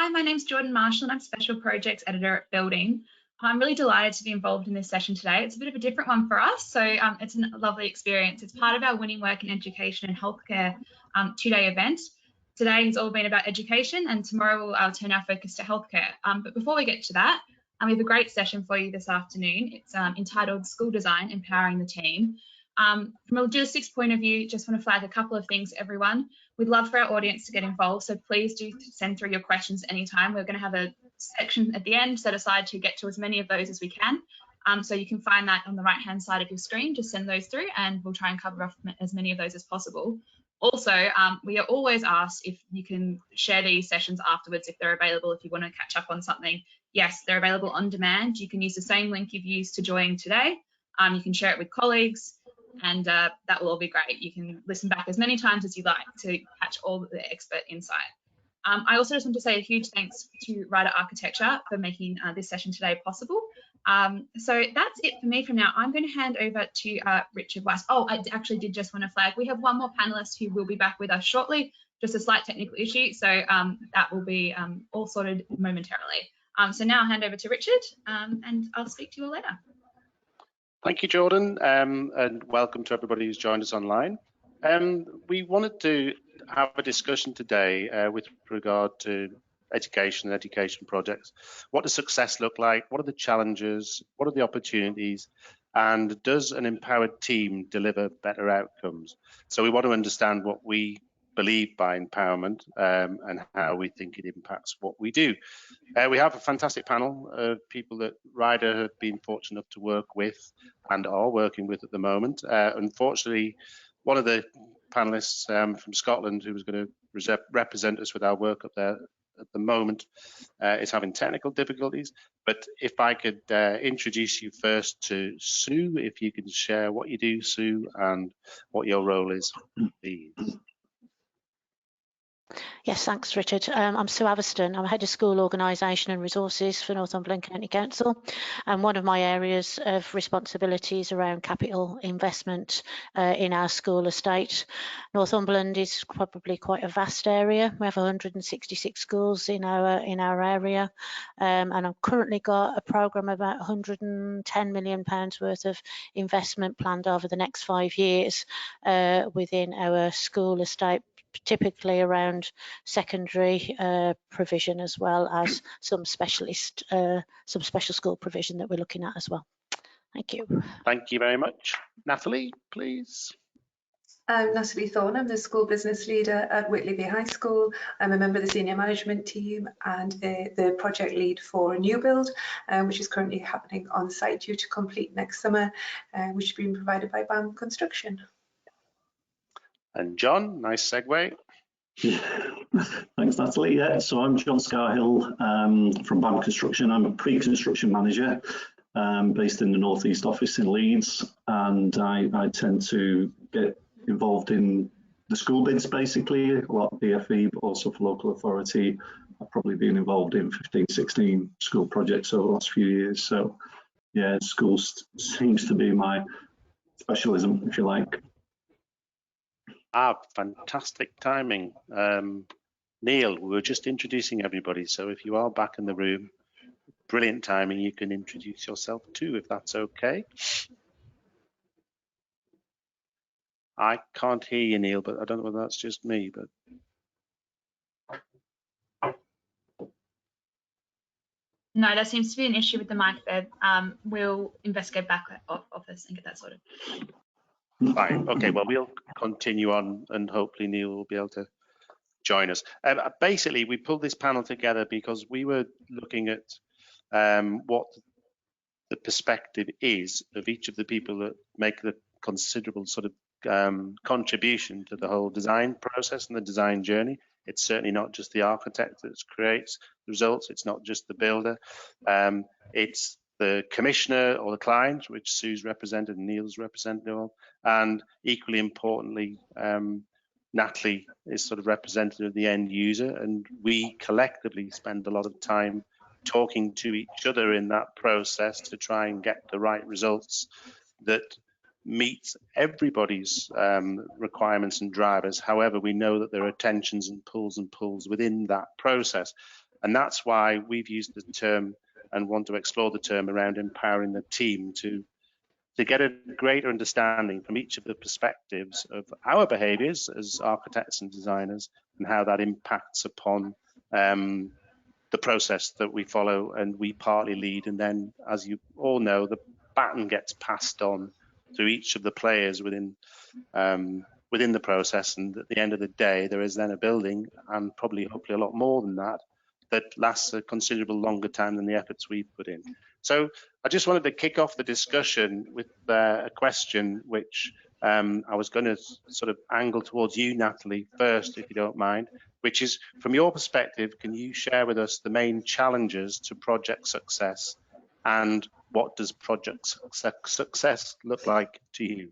Hi, my name's Jordan Marshall and I'm Special Projects Editor at Building. I'm really delighted to be involved in this session today. It's a bit of a different one for us, so it's a lovely experience. It's part of our Winning Work in Education and Healthcare two-day event. Today has all been about education and tomorrow we'll turn our focus to healthcare. But before we get to that, we have a great session for you this afternoon. It's entitled School Design, Empowering the Team. From a logistics point of view, just want to flag a couple of things, everyone. We'd love for our audience to get involved, so please do send through your questions anytime. We're going to have a section at the end set aside to get to as many of those as we can. So you can find that on the right-hand side of your screen. Just send those through and we'll try and cover off as many of those as possible. Also, we are always asked if you can share these sessions afterwards if they're available, if you want to catch up on something. Yes, they're available on demand. You can use the same link you've used to join today. You can share it with colleagues. And that will all be great. You can listen back as many times as you like to catch all the expert insight. I also just want to say a huge thanks to Ryder Architecture for making this session today possible. So that's it for me from now. I'm going to hand over to Richard Weiss. Oh, I actually did just want to flag, we have one more panelist who will be back with us shortly, just a slight technical issue. So that will be all sorted momentarily. So now I'll hand over to Richard and I'll speak to you all later. Thank you, Jordan, and welcome to everybody who's joined us online. We wanted to have a discussion today with regard to education and education projects. What does success look like? What are the challenges? What are the opportunities? And does an empowered team deliver better outcomes? So we want to understand what we believe by empowerment and how we think it impacts what we do. We have a fantastic panel of people that Ryder have been fortunate enough to work with and are working with at the moment. Unfortunately, one of the panelists from Scotland who was going to represent us with our work up there at the moment is having technical difficulties. But if I could introduce you first to Sue, if you can share what you do, Sue, and what your role is, please. Yes, thanks, Richard. I'm Sue Aviston. I'm Head of School Organisation and Resources for Northumberland County Council. And one of my areas of responsibility is around capital investment in our school estate. Northumberland is probably quite a vast area. We have 166 schools in our area. And I've currently got a programme of about £110 million worth of investment planned over the next 5 years within our school estate, typically around secondary provision as well as some special school provision that we're looking at as well. Thank you. Thank you very much. Natalie, please. I'm Natalie Thorne. I'm the school business leader at Whitley High School. I'm a member of the senior management team and the project lead for a new build, which is currently happening on site due to complete next summer, which is being provided by BAM Construction. And John, nice segue. Thanks, Natalie. Yeah, so I'm John Scarhill from BAM Construction. I'm a pre-construction manager based in the North East office in Leeds, and I tend to get involved in the school bids, basically, a lot of BFE, but also for local authority. I've probably been involved in 15, 16 school projects over the last few years. So yeah, schools seems to be my specialism, if you like. Fantastic timing. Neil, we were just introducing everybody, so if you are back in the room, brilliant timing, you can introduce yourself too, if that's okay. I can't hear you, Neil, but I don't know whether that's just me, but. No, there seems to be an issue with the mic there. We'll investigate back at office and get that sorted. Fine. Okay, well, we'll continue on and hopefully Neil will be able to join us. Basically, we pulled this panel together because we were looking at what the perspective is of each of the people that make the considerable sort of contribution to the whole design process and the design journey. It's certainly not just the architect that creates the results. It's not just the builder. It's the commissioner or the client, which Sue's represented and Neil's represented on, and equally importantly, Natalie is sort of representative of the end user, and we collectively spend a lot of time talking to each other in that process to try and get the right results that meets everybody's requirements and drivers. However, we know that there are tensions and pulls within that process. And that's why we've used the term and want to explore the term around empowering the team to get a greater understanding from each of the perspectives of our behaviours as architects and designers and how that impacts upon the process that we follow and we partly lead. And then, as you all know, the baton gets passed on to each of the players within the process. And at the end of the day, there is then a building, and probably hopefully a lot more than that, that lasts a considerable longer time than the efforts we've put in. So I just wanted to kick off the discussion with a question which I was going to sort of angle towards you, Natalie, first, if you don't mind, which is, from your perspective, can you share with us the main challenges to project success, and what does project success look like to you?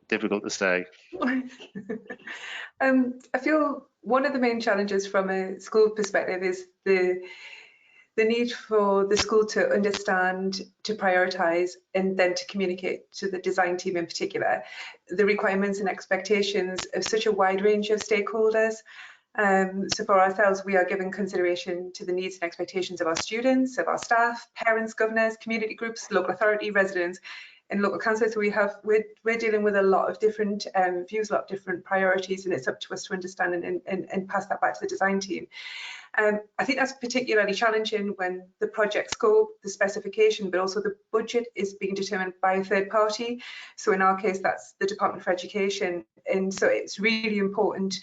Difficult to say. I feel one of the main challenges from a school perspective is the need for the school to understand, to prioritise, and then to communicate to the design team in particular the requirements and expectations of such a wide range of stakeholders. So for ourselves, we are giving consideration to the needs and expectations of our students, of our staff, parents, governors, community groups, local authority, residents, and local councils. So we're dealing with a lot of different views, a lot of different priorities, and it's up to us to understand and pass that back to the design team. I think that's particularly challenging when the project scope, the specification, but also the budget is being determined by a third party. So in our case, that's the Department for Education. And so it's really important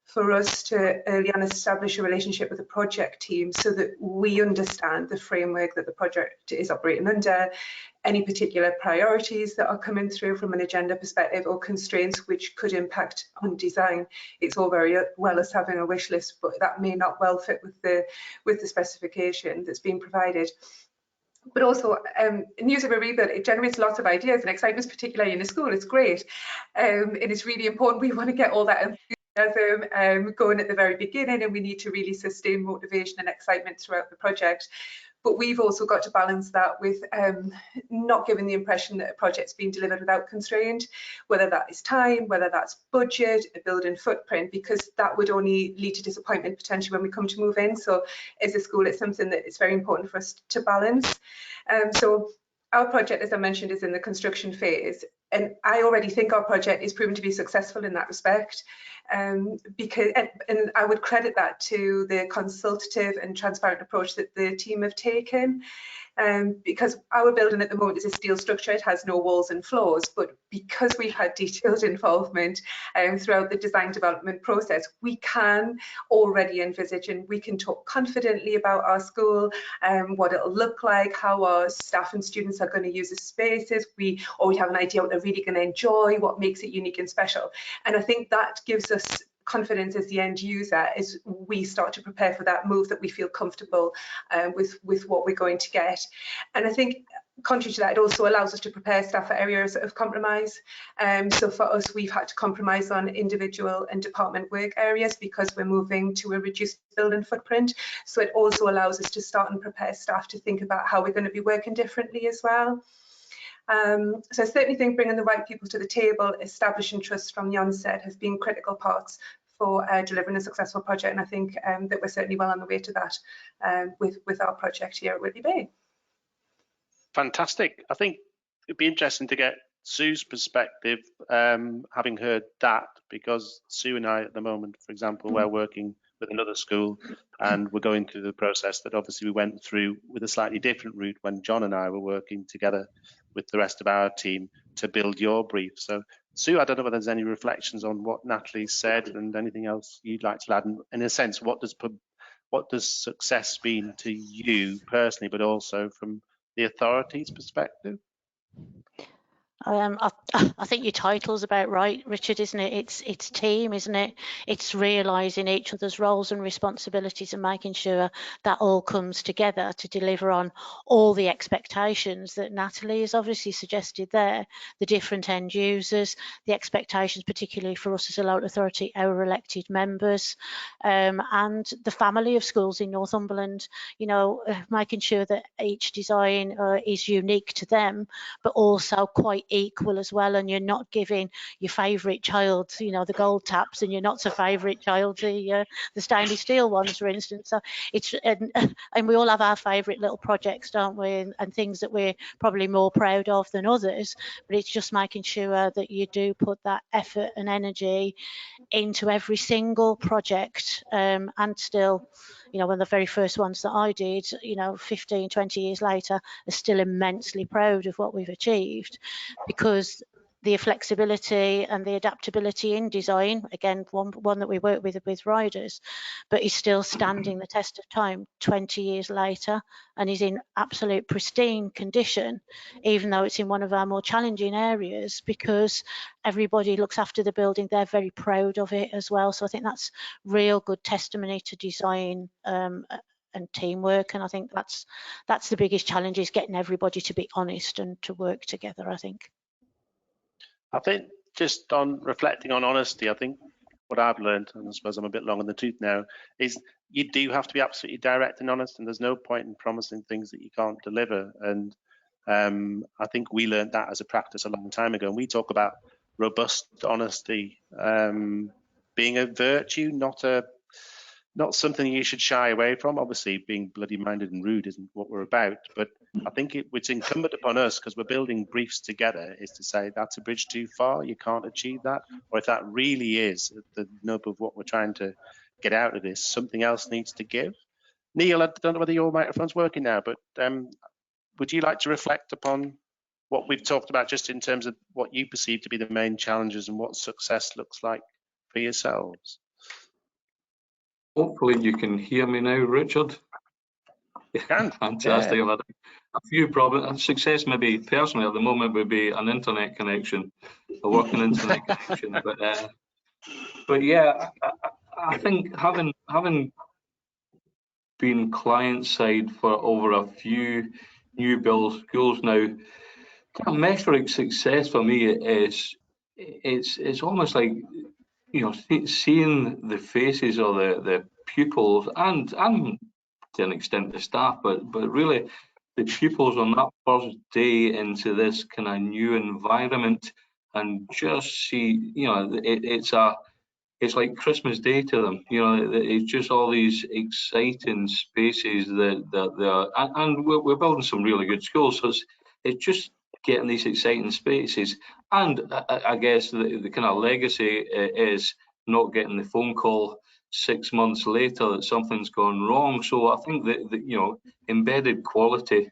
for us to early on establish a relationship with the project team so that we understand the framework that the project is operating under, any particular priorities that are coming through from an agenda perspective or constraints which could impact on design. It's all very well as having a wish list, but that may not well fit with the specification that's being provided. But also, news of a rebuild, it generates lots of ideas and excitement, particularly in the school. It's great, and it's really important. We want to get all that enthusiasm going at the very beginning, and we need to really sustain motivation and excitement throughout the project. But we've also got to balance that with not giving the impression that a project's being delivered without constraint, whether that is time, whether that's budget, a building footprint, because that would only lead to disappointment potentially when we come to move in. So as a school, it's something that is very important for us to balance. So our project, as I mentioned, is in the construction phase, and I already think our project is proven to be successful in that respect, because and I would credit that to the consultative and transparent approach that the team have taken. Because our building at the moment is a steel structure, it has no walls and floors, but because we've had detailed involvement throughout the design development process, we can already envisage and we can talk confidently about our school, what it'll look like, how our staff and students are going to use the spaces. We already have an idea what they're really going to enjoy, what makes it unique and special. And I think that gives us confidence as the end user as we start to prepare for that move, that we feel comfortable with what we're going to get. And I think contrary to that, it also allows us to prepare staff for areas of compromise. So for us, we've had to compromise on individual and department work areas because we're moving to a reduced building footprint. So it also allows us to start and prepare staff to think about how we're going to be working differently as well. So I certainly think bringing the right people to the table, establishing trust from the onset has been critical parts for delivering a successful project, and I think that we're certainly well on the way to that with our project here at Whitley Bay. Fantastic. I think it'd be interesting to get Sue's perspective, having heard that, because Sue and I at the moment, for example, we're working with another school and we're going through the process that obviously we went through with a slightly different route when John and I were working together with the rest of our team to build your brief. So Sue, I don't know whether there's any reflections on what Natalie said and anything else you'd like to add. And in a sense, what does success mean to you personally, but also from the authorities' perspective? I think your title's about right, Richard, isn't it? It's team, isn't it? It's realising each other's roles and responsibilities and making sure that all comes together to deliver on all the expectations that Natalie has obviously suggested there, the different end users, the expectations particularly for us as a local authority, our elected members, and the family of schools in Northumberland, you know, making sure that each design is unique to them, but also quite equal as well, and you're not giving your favourite child, you know, the gold taps, and your not so favourite child the stainless steel ones, for instance. So it's and we all have our favourite little projects, don't we, and things that we're probably more proud of than others. But it's just making sure that you do put that effort and energy into every single project, and still, you know, one of the very first ones that I did, you know, 15, 20 years later, are still immensely proud of what we've achieved, because the flexibility and the adaptability in design, again, one that we work with riders, but is still standing the test of time 20 years later, and is in absolute pristine condition, even though it's in one of our more challenging areas, because everybody looks after the building. They're very proud of it as well. So I think that's real good testimony to design and teamwork, and I think that's the biggest challenge, is getting everybody to be honest and to work together, I think. I think just on reflecting on honesty, I think what I've learned, and I suppose I'm a bit long in the tooth now, is you do have to be absolutely direct and honest, and there's no point in promising things that you can't deliver. And I think we learned that as a practice a long time ago. And we talk about robust honesty being a virtue, not something you should shy away from. Obviously, being bloody minded and rude isn't what we're about, but I think it's incumbent upon us, because we're building briefs together, is to say that's a bridge too far, you can't achieve that, or if that really is the nub of what we're trying to get out of this, something else needs to give. Neil, I don't know whether your microphone's working now, but would you like to reflect upon what we've talked about, just in terms of what you perceive to be the main challenges and what success looks like for yourselves? Hopefully you can hear me now, Richard. Fantastic. Yeah. I've had a few problems. Success maybe personally at the moment would be an internet connection, a working internet connection. But yeah, I think having been client side for over a few new build schools now, measuring success for me is it's almost like, you know, seeing the faces of the pupils and to an extent the staff, but really the pupils on that first day into this kind of new environment, and just see, you know, it's like Christmas Day to them. You know, it's just all these exciting spaces and we're building some really good schools, so it's just getting these exciting spaces. And I guess the kind of legacy is not getting the phone call 6 months later that something's gone wrong. So I think that you know, embedded quality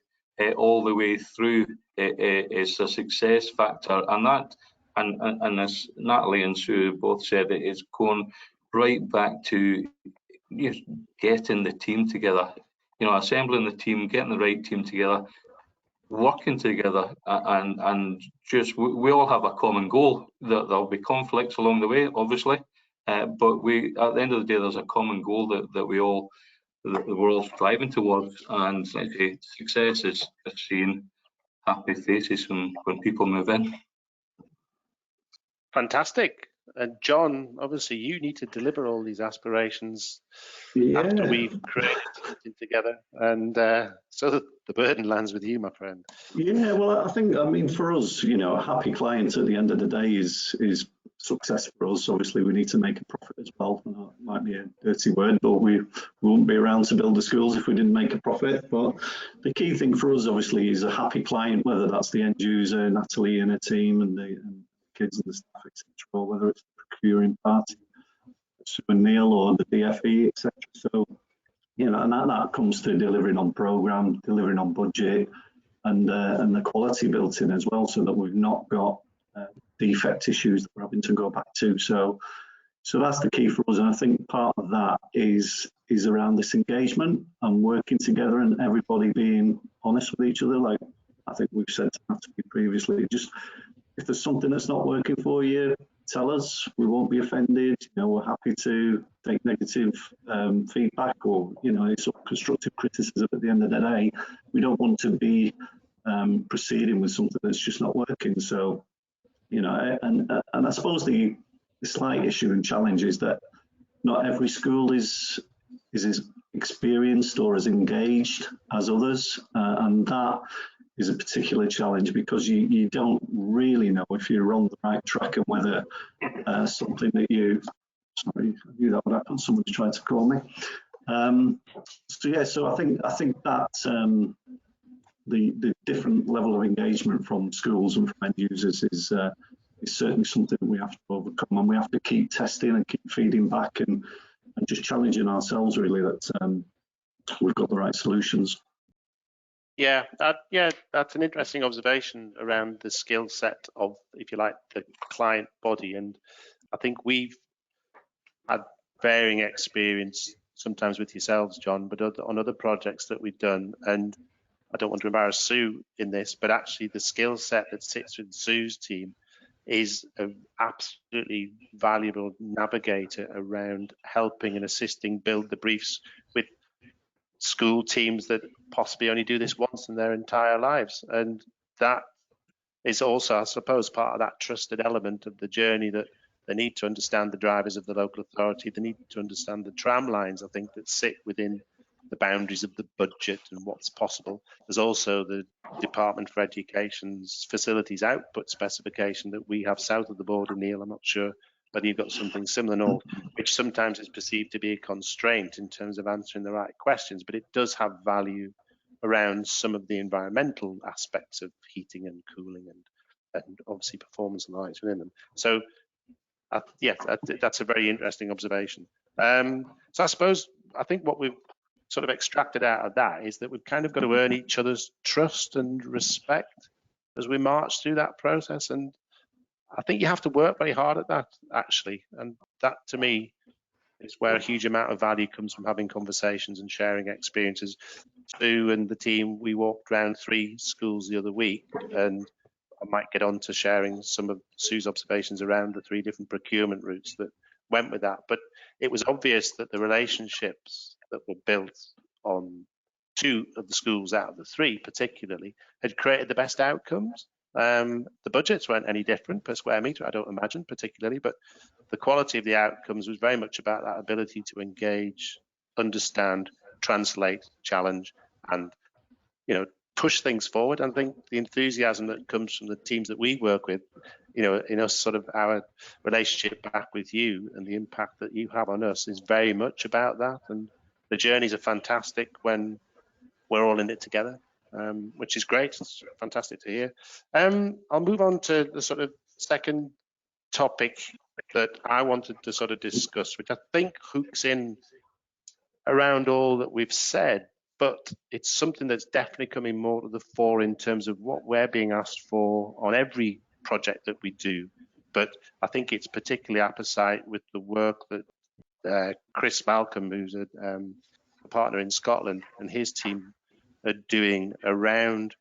all the way through is a success factor, and that and as Natalie and Sue both said, it is going right back to, you know, getting the team together, you know, assembling the team, getting the right team together, working together, and just we all have a common goal. There'll be conflicts along the way, obviously, but we, at the end of the day, there's a common goal that we're all striving towards. And okay, success is seeing happy faces when people move in. Fantastic. And John, obviously you need to deliver all these aspirations after we've created something together, and so the burden lands with you, my friend. Yeah, well, I mean, for us, you know, happy clients at the end of the day is success for us. Obviously, we need to make a profit as well. That might be a dirty word, but we won't be around to build the schools if we didn't make a profit. But the key thing for us, obviously, is a happy client, whether that's the end user, Natalie and her team, and the kids and the staff, etc., or whether it's the procuring party, Sue and Neil, or the DFE, etc. So, you know, and that comes to delivering on program, delivering on budget, and the quality built in as well, so that we've not got defect issues that we're having to go back to. So that's the key for us, and I think part of that is around this engagement and working together, and everybody being honest with each other. Like I think we've said to Natalie previously, just if there's something that's not working for you, tell us. We won't be offended. You know, we're happy to take negative feedback, or, you know, it's all constructive criticism at the end of the day. We don't want to be proceeding with something that's just not working. So, you know, and I suppose the slight issue and challenge is that not every school is as experienced or as engaged as others, and that is a particular challenge, because you don't really know if you're on the right track and whether something that you, sorry, I knew that would happen, somebody tried to call me. So yeah, so I think that the different level of engagement from schools and from end users is certainly something that we have to overcome, and we have to keep testing and keep feeding back and just challenging ourselves, really, that we've got the right solutions. Yeah, that's an interesting observation around the skill set of, if you like, the client body. And I think we've had varying experience sometimes with yourselves, John, but on other projects that we've done. And I don't want to embarrass Sue in this, but actually the skill set that sits with Sue's team is an absolutely valuable navigator around helping and assisting build the briefs with school teams that possibly only do this once in their entire lives. And that is also, I suppose, part of that trusted element of the journey, that they need to understand the drivers of the local authority. They need to understand the tram lines, I think, that sit within the boundaries of the budget and what's possible. There's also the Department for Education's facilities output specification that we have south of the border, Neil. I'm not sure whether you've got something similar north, which sometimes is perceived to be a constraint in terms of answering the right questions, but it does have value around some of the environmental aspects of heating and cooling and obviously performance and lights within them. So yeah, that's a very interesting observation. So I think what we've sort of extracted out of that is that we've kind of got to earn each other's trust and respect as we march through that process. And I think you have to work very hard at that, actually. And that, to me, is where a huge amount of value comes from having conversations and sharing experiences. Sue and the team, we walked around 3 schools the other week, and I might get on to sharing some of Sue's observations around the 3 different procurement routes that went with that. But it was obvious that the relationships that were built on 2 of the schools out of the 3 particularly had created the best outcomes. The budgets weren't any different per square metre, I don't imagine particularly, but the quality of the outcomes was very much about that ability to engage, understand, translate, challenge, and push things forward. And I think the enthusiasm that comes from the teams that we work with, in us sort of our relationship back with you and the impact that you have on us is very much about that. And the journeys are fantastic when we're all in it together, which is great. It's fantastic to hear. I'll move on to the sort of second topic that I wanted to sort of discuss, which I think hooks in around all that we've said, but it's something that's definitely coming more to the fore in terms of what we're being asked for on every project that we do. But I think it's particularly apposite with the work that Chris Malcolm, who's a partner in Scotland, and his team are doing around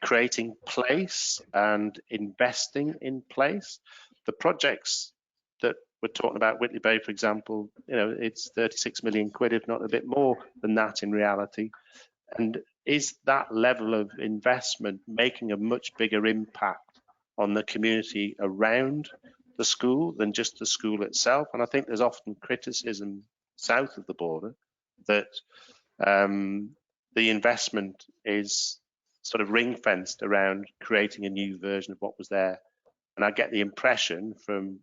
creating place and investing in place. The projects that we're talking about, Whitley Bay, for example, it's 36 million quid, if not a bit more than that in reality. And is that level of investment making a much bigger impact on the community around the school than just the school itself? And I think there's often criticism south of the border that the investment is sort of ring-fenced around creating a new version of what was there. And I get the impression from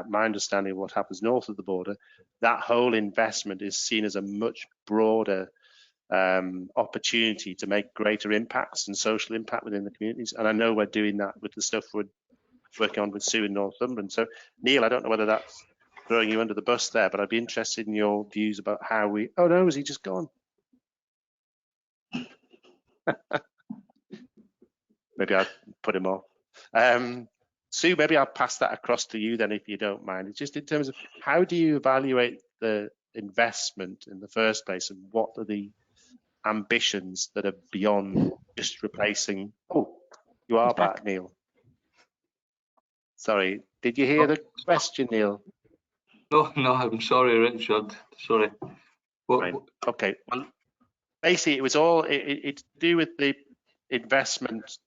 my understanding of what happens north of the border, that whole investment is seen as a much broader opportunity to make greater impacts and social impact within the communities. And I know we're doing that with the stuff we're working on with Sue in Northumberland. So Neil, I don't know whether that's throwing you under the bus there, but I'd be interested in your views about how we, oh no, is he just gone? Maybe I'll put him off. Sue, maybe I'll pass that across to you then, if you don't mind. It's just in terms of how do you evaluate the investment in the first place, and what are the ambitions that are beyond just replacing? Oh, you are back, Neil. Sorry, did you hear the question, Neil? No, I'm sorry, Richard. Sorry. Right. Okay. Well, basically, it was all it's to do with the investment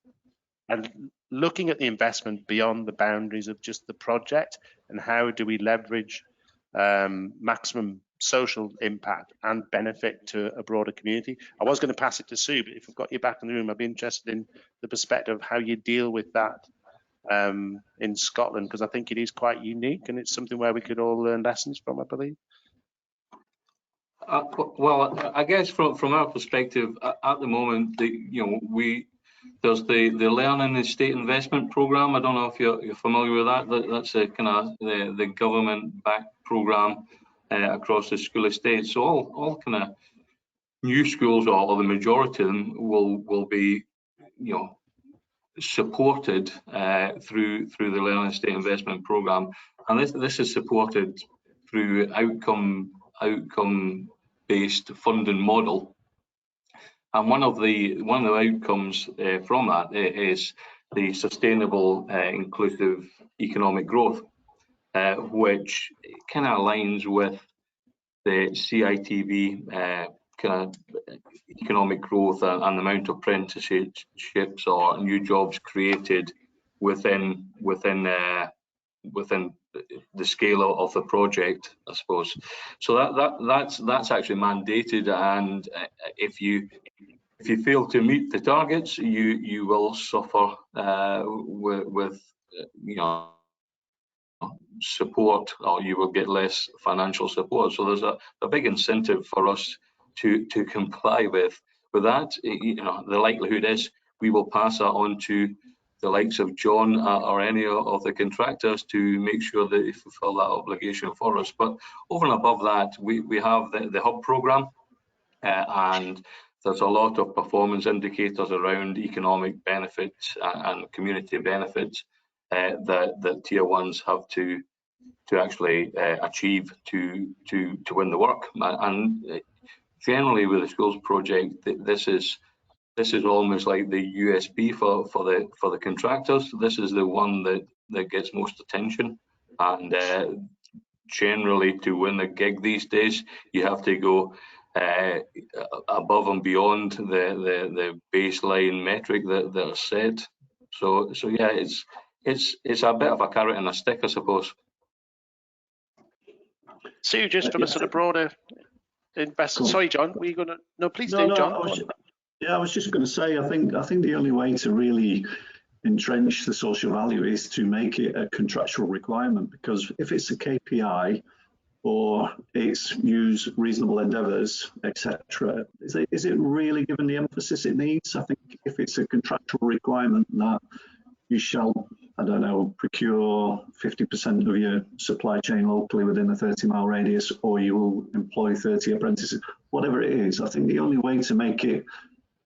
and looking at the investment beyond the boundaries of just the project, and how do we leverage maximum social impact and benefit to a broader community. I was going to pass it to Sue, but if we've got you back in the room, I'd be interested in the perspective of how you deal with that in Scotland, because I think it is quite unique and it's something where we could all learn lessons from, I believe. Well, I guess from our perspective at the moment, there's the Learning Estate Investment Programme. I don't know if you're familiar with that. That's a kind of the government-backed programme across the school estate. So all kind of new schools, or the majority of them, will be supported through the Learning Estate Investment Programme, and this is supported through outcome-based funding model. And one of the outcomes from that is the sustainable, inclusive economic growth, which kind of aligns with the CITV kind of economic growth and the amount of apprenticeships or new jobs created within the scale of the project, I suppose. So that's actually mandated, and if you fail to meet the targets, you will suffer with support, or you will get less financial support. So there's a big incentive for us to comply with that. The likelihood is we will pass that on to the likes of John or any of the contractors to make sure that they fulfil that obligation for us. But over and above that, we have the Hub programme, and there's a lot of performance indicators around economic benefits and community benefits that Tier 1s have to actually achieve to win the work. And generally with the schools project, this is almost like the USP for the contractors. This is the one that gets most attention, and generally to win a gig these days, you have to go above and beyond the baseline metric that are set. So yeah, it's a bit of a carrot and a stick, I suppose. Sue, just from a sort of broader investor. Sorry, John, were you going to? No, please do, John. I was just going to say, I think the only way to really entrench the social value is to make it a contractual requirement, because if it's a KPI or it's use reasonable endeavours, etc., is it really given the emphasis it needs? I think if it's a contractual requirement that you shall, I don't know, procure 50% of your supply chain locally within a 30-mile radius, or you will employ 30 apprentices, whatever it is, I think the only way to make it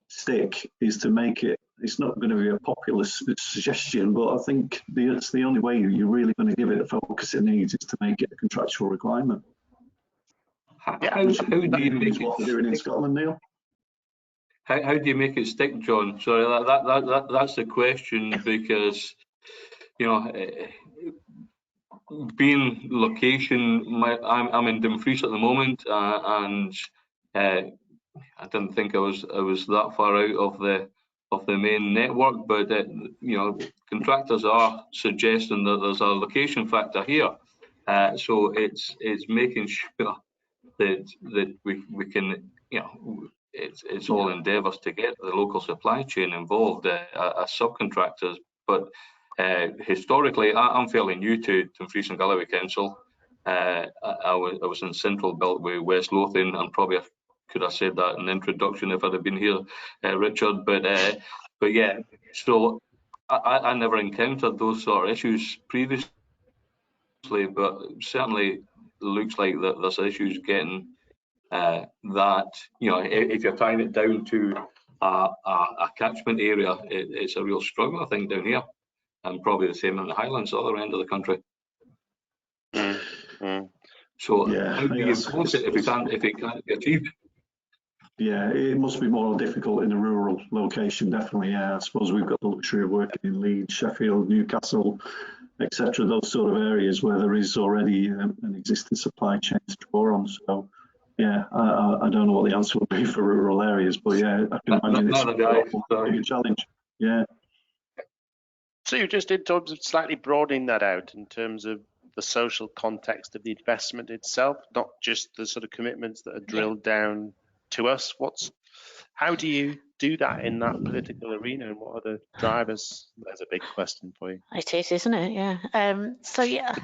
stick is to make it, it's not going to be a popular suggestion, but I think it's the only way you're really going to give it the focus it needs is to make it a contractual requirement. How do you make what they're doing in Scotland, Neil? How do you make it stick, John? Sorry, that's the question, because being location, I'm in Dumfries at the moment, and I didn't think I was that far out of the main network, but contractors are suggesting that there's a location factor here, so it's making sure that we can, it's all endeavours to get the local supply chain involved as subcontractors. But historically, I'm fairly new to Dumfries and Galloway Council. I was in Central Belt with West Lothian, and probably could have said that in the introduction if I'd have been here, Richard. But yeah, so I never encountered those sort of issues previously, but certainly looks like that there's issues getting that, if you're tying it down to a catchment area, it's a real struggle, I think, down here, and probably the same in the Highlands, the other end of the country. So yeah, how do you enforce it if it can't be achieved? Yeah, it must be more difficult in a rural location, definitely. Yeah, I suppose we've got the luxury of working in Leeds, Sheffield, Newcastle, etc., those sort of areas where there is already an existing supply chain to draw on. So yeah, I don't know what the answer would be for rural areas, but yeah, I can imagine it's a big challenge. Yeah. So you're just in terms of slightly broadening that out in terms of the social context of the investment itself, not just the sort of commitments that are drilled down to us. How do you do that in that political arena, and what are the drivers? There's a big question for you. It is, isn't it? Yeah. So yeah,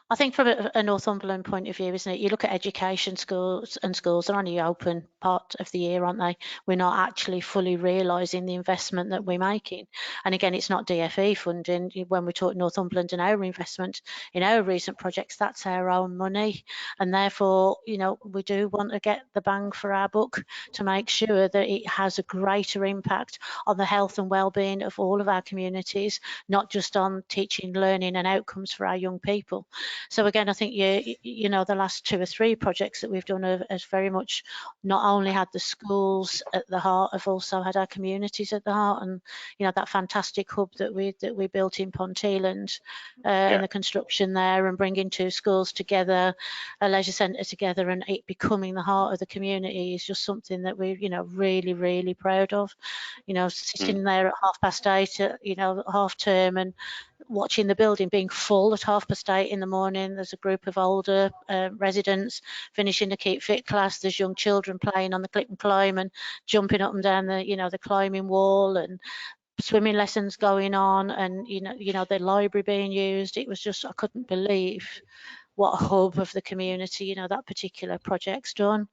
I think from a Northumberland point of view, isn't it? You look at education, schools are only open part of the year, aren't they? We're not actually fully realising the investment that we're making. And again, it's not DFE funding. When we talk Northumberland and our investment in our recent projects, that's our own money. And therefore, you know, we do want to get the bang for our buck to make sure that it has a greater impact on the health and well-being of all of our communities, not just on teaching, learning and outcomes for our young people. So again, I think you know the last 2 or 3 projects that we've done has very much not only had the schools at the heart, have also had our communities at the heart. And you know, that fantastic hub that we built in Ponteland, and the construction there, and bringing 2 schools together, a leisure centre together, and it becoming the heart of the community is just something that we're, you know, really, really proud of. You know, sitting there at 8:30, you know, half term, and watching the building being full at 8:30 in the morning. There's a group of older residents finishing the Keep Fit class. There's young children playing on the click and climb and jumping up and down the, you know, the climbing wall, and swimming lessons going on, and you know the library being used. It was just, I couldn't believe what a hub of the community, you know, that particular project's done.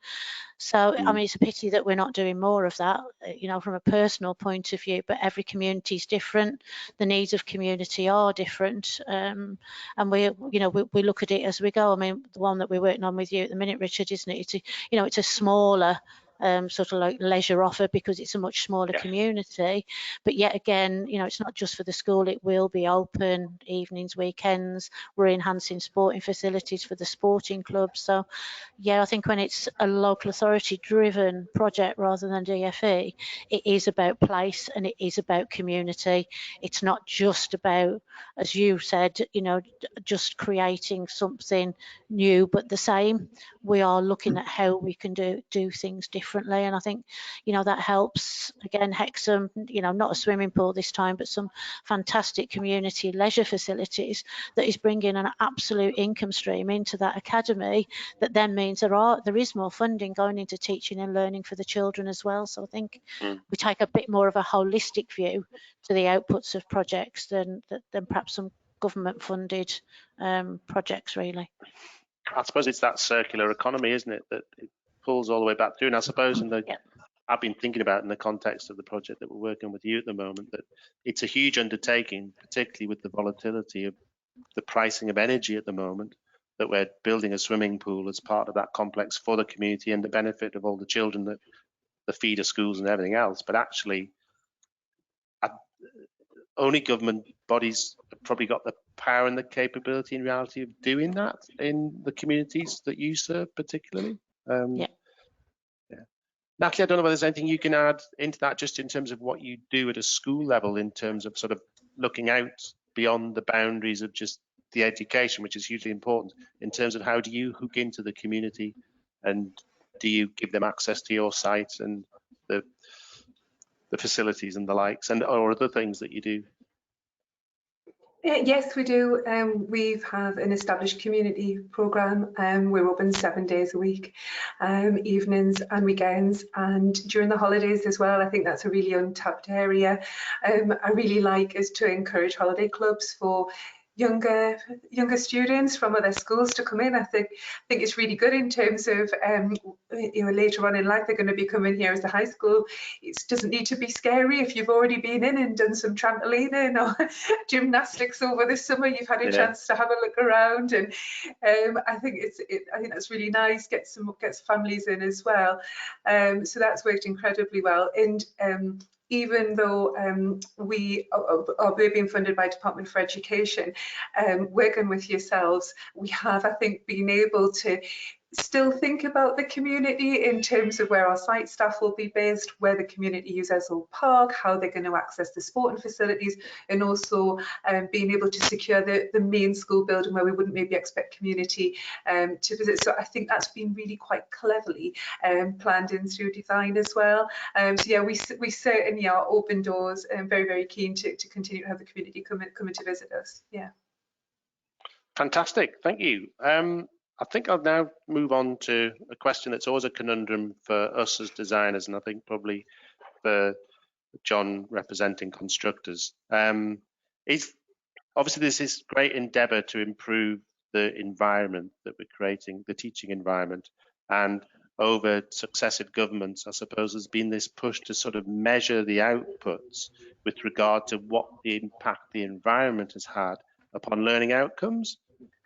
So, I mean, it's a pity that we're not doing more of that, you know, from a personal point of view, but every community is different. The needs of community are different. And we, you know, we look at it as we go. I mean, the one that we're working on with you at the minute, Richard, isn't it? It's a, you know, it's a smaller sort of like leisure offer because it's a much smaller community. But yet again, you know, it's not just for the school. It will be open evenings, weekends. We're enhancing sporting facilities for the sporting clubs. So, yeah, I think when it's a local authority driven project rather than DFE, it is about place and it is about community. It's not just about, as you said, you know, just creating something new but the same. We are looking at how we can do things differently, and I think, you know, that helps. Again, Hexham, you know, not a swimming pool this time, but some fantastic community leisure facilities that is bringing an absolute income stream into that academy, that then means there is more funding going into teaching and learning for the children as well. So I think we take a bit more of a holistic view to the outputs of projects than perhaps some government funded projects, really. I suppose it's that circular economy, isn't it, that it pulls all the way back through. And I suppose I've been thinking about in the context of the project that we're working with you at the moment, that it's a huge undertaking, particularly with the volatility of the pricing of energy at the moment, that we're building a swimming pool as part of that complex for the community and the benefit of all the children, that the feeder schools and everything else. But actually, only government bodies have probably got the power and the capability in reality of doing that in the communities that you serve particularly. Natalie, I don't know whether there's anything you can add into that, just in terms of what you do at a school level, in terms of sort of looking out beyond the boundaries of just the education, which is hugely important, in terms of how do you hook into the community, and do you give them access to your site and the facilities and the likes, and or other things that you do? Yes, we do. We have an established community programme. We're open 7 days a week, evenings and weekends, and during the holidays as well. I think that's a really untapped area. I really like is to encourage holiday clubs for younger students from other schools to come in. I think it's really good in terms of you know, later on in life they're going to be coming here as a high school. It doesn't need to be scary if you've already been in and done some trampolining or gymnastics over the summer. You've had a chance to have a look around, and I think that's really nice. Gets families in as well. So that's worked incredibly well. And even though we are being funded by Department for Education, working with yourselves, we have, I think, been able to still think about the community in terms of where our site staff will be based, where the community use Ezel Park, how they're going to access the sporting facilities, and also being able to secure the main school building where we wouldn't maybe expect community to visit. So I think that's been really quite cleverly planned in through design as well. So yeah, we certainly are open doors and very, very keen to continue to have the community come in to visit us. Yeah. Fantastic, thank you. I think I'll now move on to a question that's always a conundrum for us as designers, and I think probably for John representing constructors. Is obviously there's this great endeavour to improve the environment that we're creating, the teaching environment, and over successive governments, I suppose there's been this push to sort of measure the outputs with regard to what the impact the environment has had upon learning outcomes.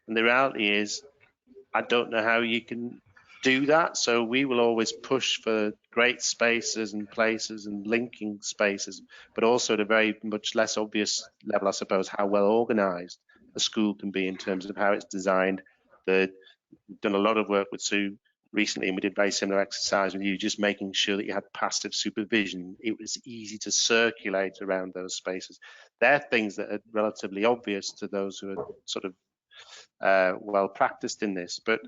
And the reality is, I don't know how you can do that. So we will always push for great spaces and places and linking spaces, but also at a very much less obvious level, I suppose, how well organized a school can be in terms of how it's designed. We've done a lot of work with Sue recently, and we did a very similar exercise with you, just making sure that you had passive supervision. It was easy to circulate around those spaces. They're things that are relatively obvious to those who are sort of well practiced in this, but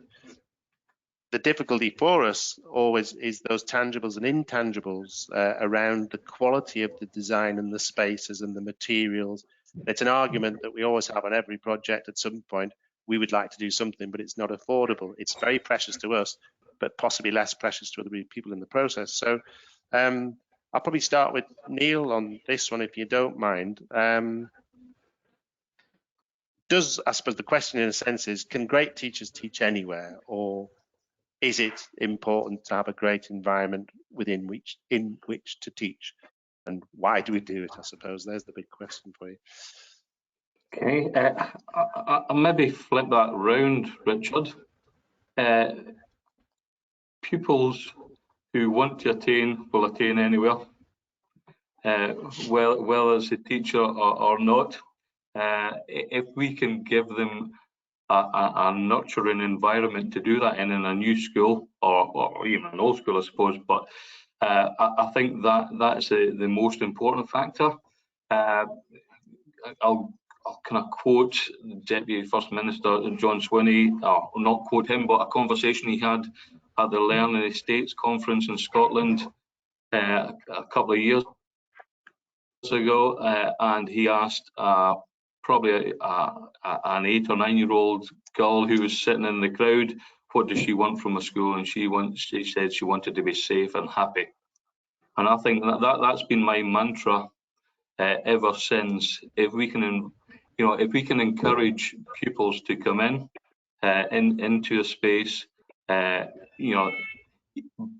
the difficulty for us always is those tangibles and intangibles around the quality of the design and the spaces and the materials. It's an argument that we always have on every project. At some point we would like to do something, but it's not affordable. It's very precious to us, but possibly less precious to other people in the process. So I'll probably start with Neil on this one, if you don't mind. I suppose the question in a sense is, can great teachers teach anywhere, or is it important to have a great environment in which to teach? And why do we do it, I suppose? There's the big question for you. Okay, I'll maybe flip that round, Richard. Pupils who want to attain will attain anywhere, well as a teacher or not. If we can give them a nurturing environment to do that in a new school, or even an old school, I suppose, but I think that's the most important factor. I'll kind of quote Deputy First Minister John Swinney, or not quote him, but a conversation he had at the Learning Estates conference in Scotland a couple of years ago, and he asked probably an 8 or 9 year old girl who was sitting in the crowd, what does she want from a school? And she said she wanted to be safe and happy. And I think that's been my mantra ever since. If we can, if we can encourage pupils to come into a space,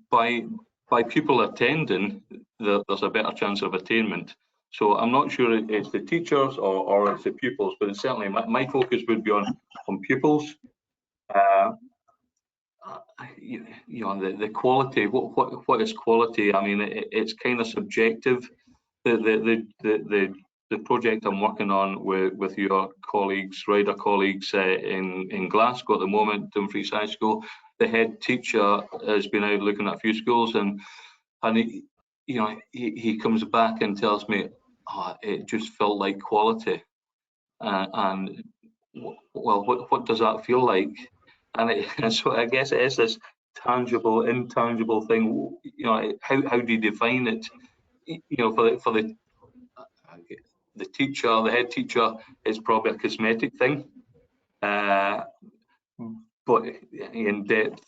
by people attending, there's a better chance of attainment. So I'm not sure it's the teachers or it's the pupils, but it's certainly my focus would be on pupils. The quality. What is quality? I mean, it's kind of subjective. The project I'm working on with your colleagues, Ryder colleagues in Glasgow at the moment, Dumfries High School, the head teacher has been out looking at a few schools, and he comes back and tells me, it just felt like quality. And well, what does that feel like? And so I guess it is this tangible, intangible thing. How do you define it? For the teacher, the head teacher, it's probably a cosmetic thing. But in depth,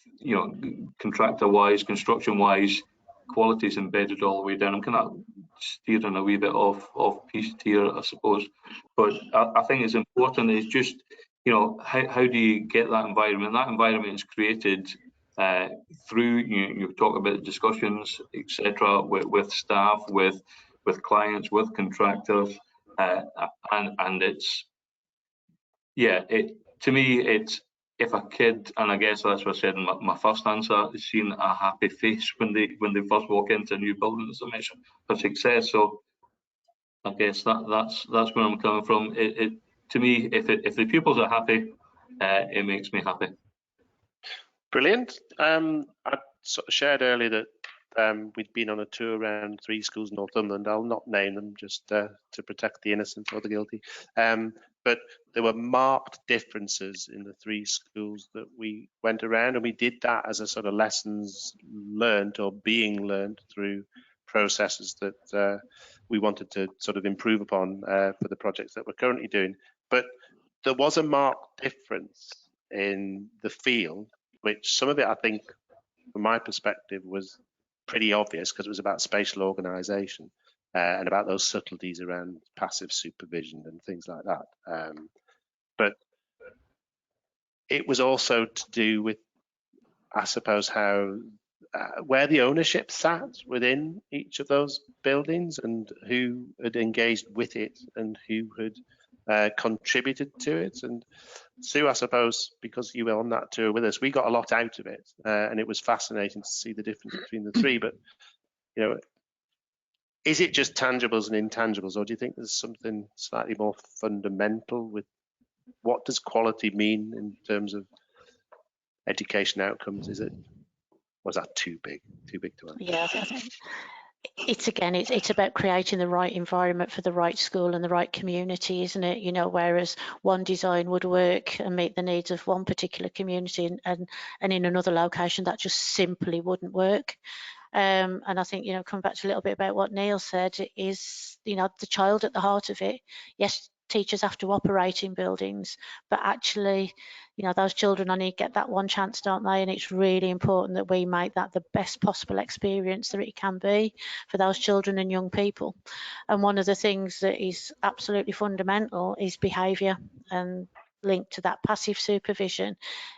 contractor-wise, construction-wise, quality is embedded all the way down. I'm kind of steering a wee bit off piste here, I suppose. But I think it's important. It's just, how do you get that environment? That environment is created through you talk about discussions, etc., with staff, with clients, with contractors, and it's to me it's. If a kid, and I guess that's what I said in my first answer, is seeing a happy face when they first walk into a new building, it's a measure of success. So I guess that's where I'm coming from. To me, if the pupils are happy, it makes me happy. Brilliant. I sort of shared earlier that we'd been on a tour around 3 schools in Northumberland. I'll not name them just to protect the innocent or the guilty. But there were marked differences in the 3 schools that we went around, and we did that as a sort of lessons learned or being learned through processes that we wanted to sort of improve upon for the projects that we're currently doing. But there was a marked difference in the feel, which some of it, I think, from my perspective, was pretty obvious because it was about spatial organisation and about those subtleties around passive supervision and things like that. But it was also to do with, I suppose, how where the ownership sat within each of those buildings and who had engaged with it and who had contributed to it. And Sue, I suppose, because you were on that tour with us, we got a lot out of it, and it was fascinating to see the difference between the three. But, you know, is it just tangibles and intangibles, or do you think there's something slightly more fundamental with what does quality mean in terms of education outcomes? Is it, was that too big to answer? Yeah, I think it's about creating the right environment for the right school and the right community, isn't it? You know, whereas one design would work and meet the needs of one particular community, and in another location that just simply wouldn't work. And I think, you know, come back to a little bit about what Neil said, is, you know, the child at the heart of it. Yes, teachers have to operate in buildings, but actually, you know, those children only get that one chance, don't they? And it's really important that we make that the best possible experience that it can be for those children and young people. And one of the things that is absolutely fundamental is behaviour, and linked to that passive supervision.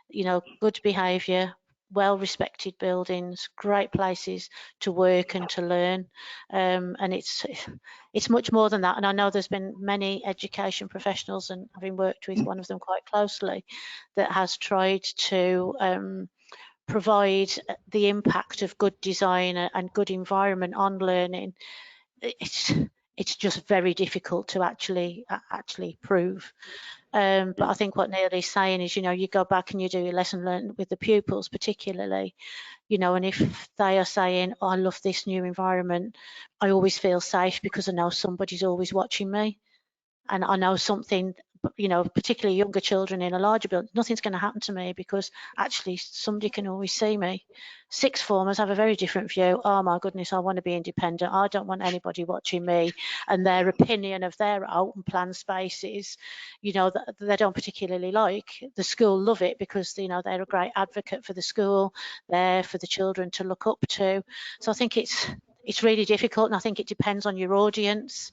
You know, good behaviour, well-respected buildings, great places to work and to learn, and it's much more than that. And I know there's been many education professionals, and having worked with one of them quite closely, that has tried to provide the impact of good design and good environment on learning. It's just very difficult to actually prove. But I think what Neil is saying is, you know, you go back and you do your lesson learned with the pupils particularly, you know, and if they are saying, oh, I love this new environment, I always feel safe because I know somebody's always watching me, and I know something, you know, particularly younger children in a larger building, nothing's going to happen to me because actually somebody can always see me. Sixth formers have a very different view. Oh my goodness, I want to be independent. I don't want anybody watching me, and their opinion of their open plan spaces, you know, that they don't particularly like. The school love it because, you know, they're a great advocate for the school, there for the children to look up to. So I think it's really difficult, and I think it depends on your audience.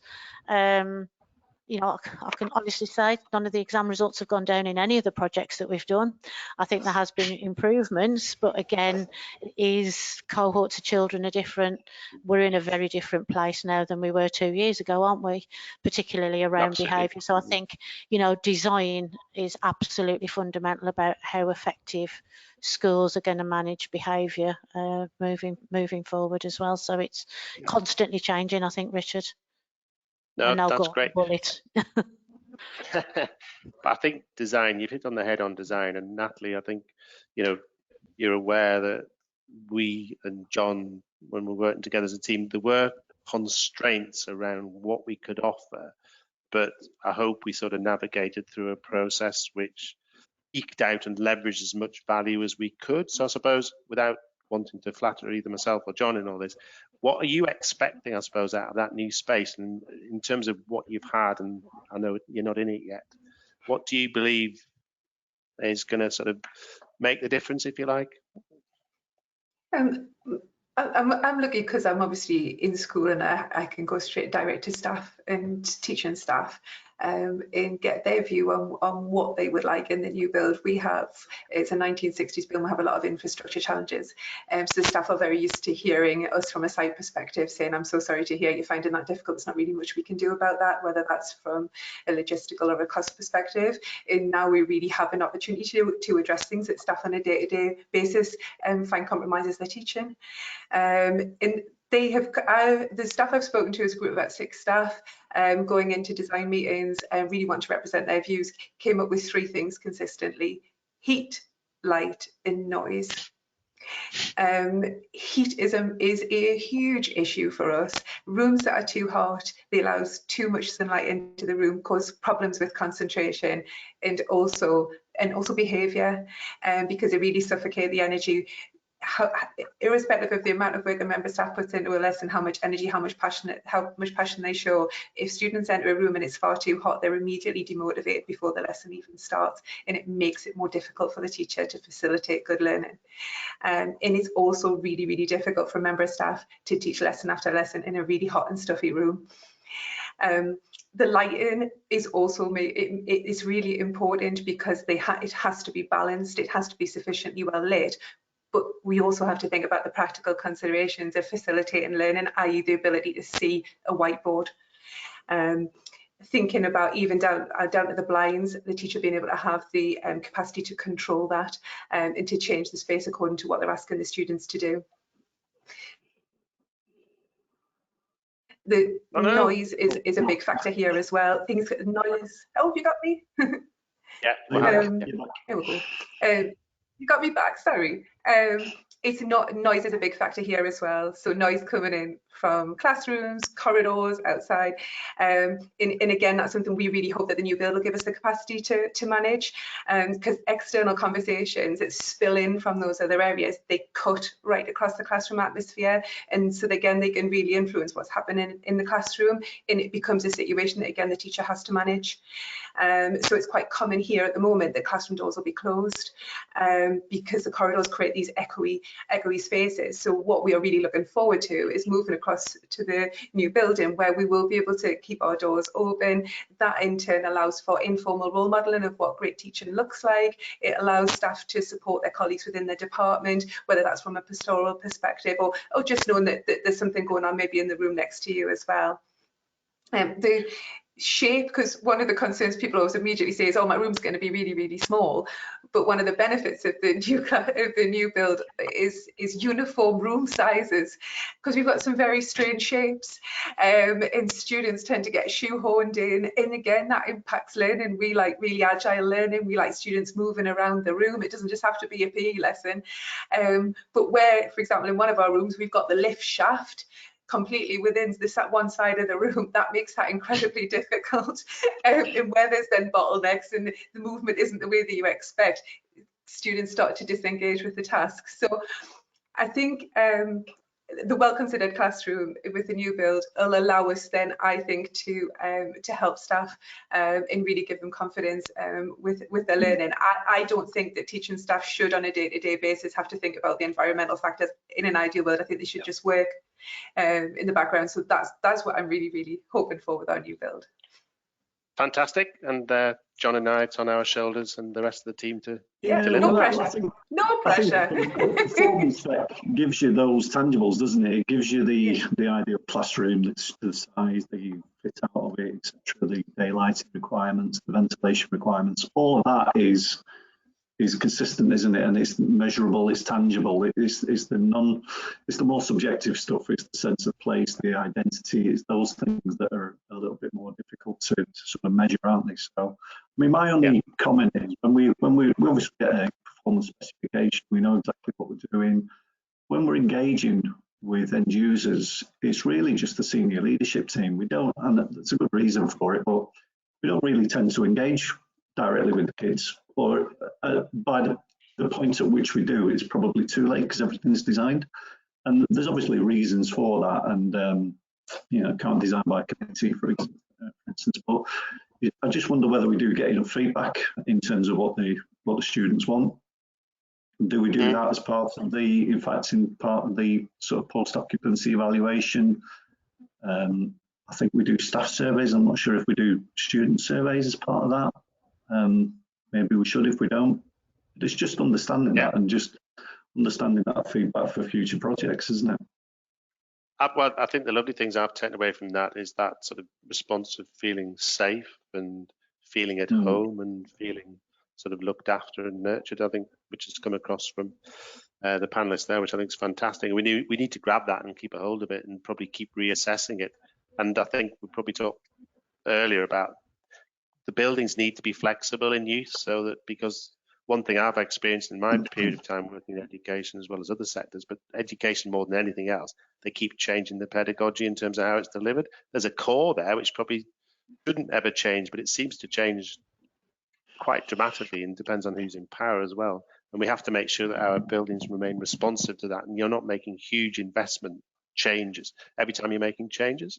You know, I can honestly say none of the exam results have gone down in any of the projects that we've done. I think there has been improvements, but again, cohorts of children are different. We're in a very different place now than we were 2 years ago, aren't we? Particularly around behaviour. So I think, you know, design is absolutely fundamental about how effective schools are going to manage behaviour moving forward as well. So it's constantly changing, I think, Richard. No, that's great. But I think design, you've hit on the head on design. And Natalie, I think, you know, you're aware that we and John, when we're working together as a team, there were constraints around what we could offer. But I hope we sort of navigated through a process which eked out and leveraged as much value as we could. So I suppose, without wanting to flatter either myself or John in all this, what are you expecting, I suppose, out of that new space? And in terms of what you've had, and I know you're not in it yet, what do you believe is going to sort of make the difference, if you like? I'm lucky because I'm obviously in school, and I can go straight direct to staff and teaching staff and get their view on what they would like in the new build. It's a 1960s build, we have a lot of infrastructure challenges. So the staff are very used to hearing us from a site perspective saying, I'm so sorry to hear you're finding that difficult. There's not really much we can do about that, whether that's from a logistical or a cost perspective. And now we really have an opportunity to address things that staff on a day-to-day basis and find compromises they're teaching. And they have, the staff I've spoken to is a group of about 6 staff going into design meetings and really want to represent their views, came up with 3 things consistently: heat, light and noise. Heat is a huge issue for us. Rooms that are too hot, they allow too much sunlight into the room, cause problems with concentration and also behaviour, because they really suffocate the energy. irrespective of the amount of work the member staff puts into a lesson, how much energy, how much passion they show, if students enter a room and it's far too hot, they're immediately demotivated before the lesson even starts, and it makes it more difficult for the teacher to facilitate good learning. And it's also really, really difficult for member staff to teach lesson after lesson in a really hot and stuffy room. The lighting is also it is really important, because it has to be balanced, it has to be sufficiently well lit, but we also have to think about the practical considerations of facilitating learning, i.e. the ability to see a whiteboard. Thinking about even down to the blinds, the teacher being able to have the capacity to control that and to change the space according to what they're asking the students to do. The noise is a big factor here as well. Noise. Oh, you got me? Yeah. Here we go. You got me back. Sorry. It's not, noise is a big factor here as well. So noise coming in from classrooms, corridors, outside. And again, that's something we really hope that the new build will give us the capacity to manage, because external conversations that spill in from those other areas, they cut right across the classroom atmosphere. And so again, they can really influence what's happening in the classroom, and it becomes a situation that again, the teacher has to manage. So it's quite common here at the moment that classroom doors will be closed because the corridors create these echoey spaces. So what we are really looking forward to is moving across to the new building, where we will be able to keep our doors open. That in turn allows for informal role modelling of what great teaching looks like. It allows staff to support their colleagues within their department, whether that's from a pastoral perspective or just knowing that there's something going on maybe in the room next to you as well. The shape, because one of the concerns people always immediately say is, oh, my room's going to be really, really small. But one of the benefits of the new build is uniform room sizes, because we've got some very strange shapes, and students tend to get shoehorned in, and again that impacts learning. We like really agile learning, we like students moving around the room. It doesn't just have to be a PE lesson, but where, for example, in one of our rooms we've got the lift shaft completely within this one side of the room, that makes that incredibly difficult. And where there's then bottlenecks and the movement isn't the way that you expect, students start to disengage with the task. So I think the well-considered classroom with the new build will allow us then, I think, to help staff and really give them confidence with their learning. I don't think that teaching staff should on a day-to-day basis have to think about the environmental factors. In an ideal world, I think they should just work in the background. So that's what I'm really, really hoping for with our new build. Fantastic. And John and I, it's on our shoulders and the rest of the team to deliver. No pressure. No pressure. The performance spec gives you those tangibles, doesn't it? It gives you the idea of classroom, the size, the fit out of it, etc., the daylighting requirements, the ventilation requirements. All of that is consistent, isn't it? And it's measurable, it's tangible. It's the more subjective stuff. It's the sense of place, the identity. It's those things that are a little bit more difficult to sort of measure, aren't they? So, I mean, my only comment is when we obviously get a performance specification, we know exactly what we're doing. When we're engaging with end users, it's really just the senior leadership team. We don't, and there's a good reason for it, but we don't really tend to engage directly with the kids, or by the point at which we do, it's probably too late because everything's designed. And there's obviously reasons for that, and you know, can't design by committee, for instance. But I just wonder whether we do get enough feedback in terms of what the students want. Do we do that as part of the, in fact, in part of the sort of post-occupancy evaluation? I think we do staff surveys. I'm not sure if we do student surveys as part of that. Maybe we should if we don't. But it's just understanding that, and just understanding that feedback for future projects, isn't it? Well, I think the lovely things I've taken away from that is that sort of response of feeling safe and feeling at home and feeling sort of looked after and nurtured, I think, which has come across from the panelists there, which I think is fantastic. We need to grab that and keep a hold of it and probably keep reassessing it. And I think we probably talked earlier about the buildings need to be flexible in use, so that, because one thing I've experienced in my period of time working in education as well as other sectors, but education more than anything else, they keep changing the pedagogy in terms of how it's delivered. There's a core there which probably shouldn't ever change, but it seems to change quite dramatically, and depends on who's in power as well. and we have to make sure that our buildings remain responsive to that, and you're not making huge investment changes every time you're making changes,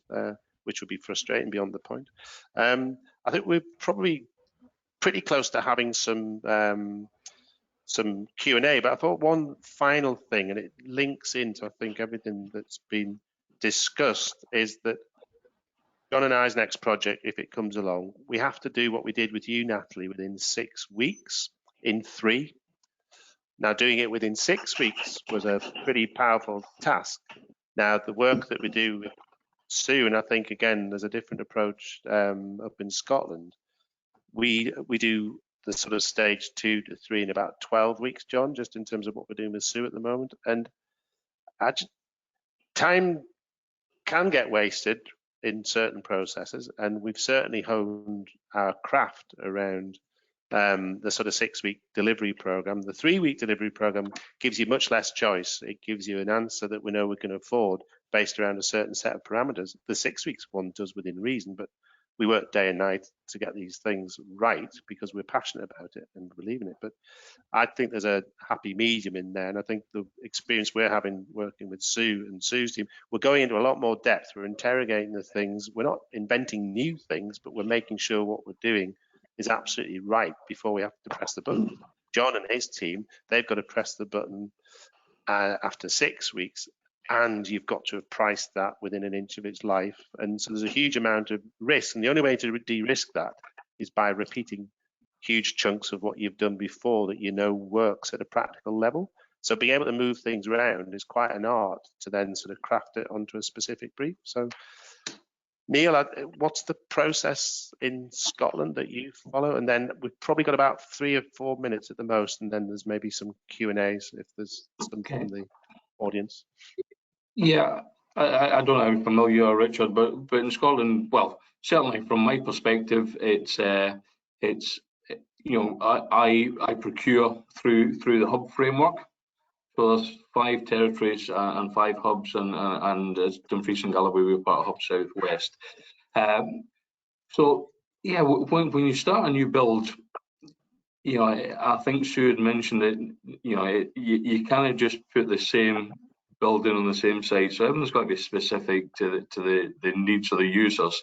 which would be frustrating beyond the point. I think we're probably pretty close to having some Q&A, but I thought one final thing, and it links into, I think, everything that's been discussed, is that John and I's next project, if it comes along, we have to do what we did with you, Natalie, within 6 weeks in 3. Now, doing it within 6 weeks was a pretty powerful task. Now, the work that we do with Sue, and I think, again, there's a different approach up in Scotland. We do the sort of stage 2 to 3 in about 12 weeks, John, just in terms of what we're doing with Sue at the moment. And time can get wasted in certain processes, and we've certainly honed our craft around the sort of 6-week delivery program. The 3-week delivery program gives you much less choice. It gives you an answer that we know we can afford based around a certain set of parameters. The 6 weeks one does within reason, but we work day and night to get these things right because we're passionate about it and believe in it. But I think there's a happy medium in there, and I think the experience we're having working with Sue and Sue's team, we're going into a lot more depth. We're interrogating the things. We're not inventing new things, but we're making sure what we're doing is absolutely right before we have to press the button. John and his team, they've got to press the button after 6 weeks, and you've got to have priced that within an inch of its life. And so there's a huge amount of risk, and the only way to de-risk that is by repeating huge chunks of what you've done before that you know works at a practical level. So being able to move things around is quite an art to then sort of craft it onto a specific brief. So Neil, what's the process in Scotland that you follow? And then we've probably got about 3 or 4 minutes at the most, and then there's maybe some Q&As if there's some from the audience. Yeah, I don't know how familiar you are, Richard, but in Scotland, well, certainly from my perspective, it's you know, I procure through the hub framework. So there's 5 territories and 5 hubs, and as Dumfries and Galloway, we're part of Hub South West. So yeah, when you start a new build, you know, I think Sue had mentioned that, you know, you can't just put the same building on the same site, so everything's got to be specific to the needs of the users.